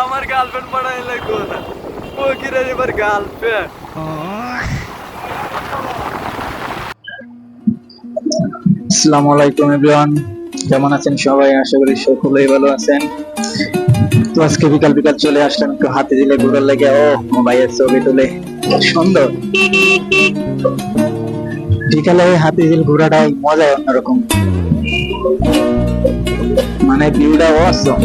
আমার গার্লফ্রেন্ড পড়াই লাগবো না ও কি রে এবার গার্লফ্রেন্ড। আসসালামু আলাইকুম এভরিওয়ান, কেমন আছেন সবাই? আশা করি সকলেই ভালো আছেন। তো আজকে বিকাল বিকাল চলে আসলাম একটু হাতে দিলে ঘোরার লেগে। ও ভাইয়ের ছবি তুলে সুন্দর। বিকালে হাতে দিল ঘোরাটাই মজা অন্যরকম, মানে ভিউটা অসম।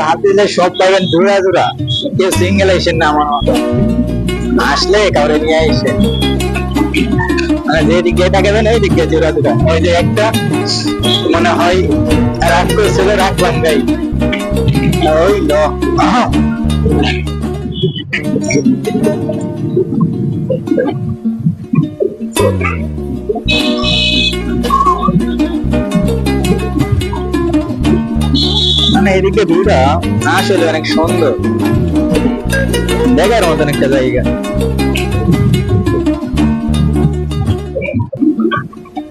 হাতে দিলে সব পাবেন ঘুরা ঘুরা, কেউ সিঙ্গেল আইসেন না। আমার মতো আসলে কাউরে নিয়ে আইসে, মানে যেদিকে তাকাবেন ওই দিকে জোড়া জোড়া। ওই যে একটা মনে হয় রাগ করছিল, রাখলাম গাই ওই ল। মানে এদিকে ভিউটা আসলে অনেক সুন্দর, দেখার মতন একটা জায়গা।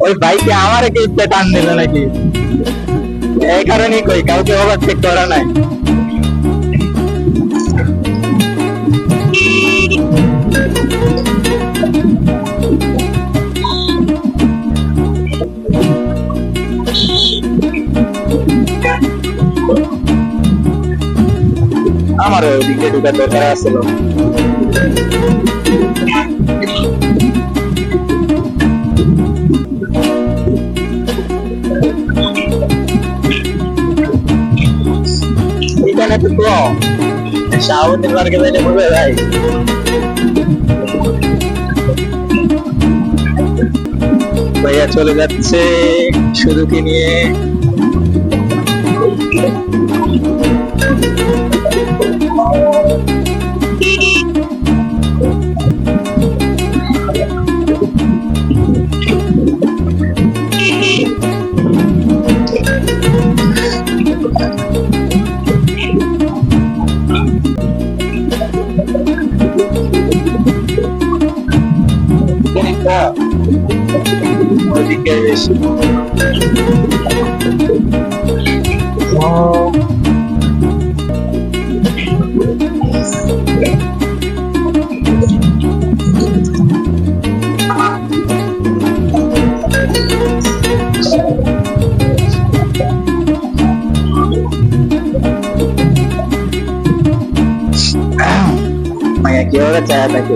ওই বাইকে আমার একটা টান দিল নাকি, এই কারণেই কই কাউকে ওভারটেক করা নাই। আমার ওইদিকে ঢুকার দরকার আছিল। এখানে তো কম শাহবুদ্দিন পার্কে যাইলে বলবে ভাই ভাইয়া চলে যাচ্ছে শুধুকে নিয়ে। ওইদিকে বেশি মায়া কি ওরা চায় থাকে।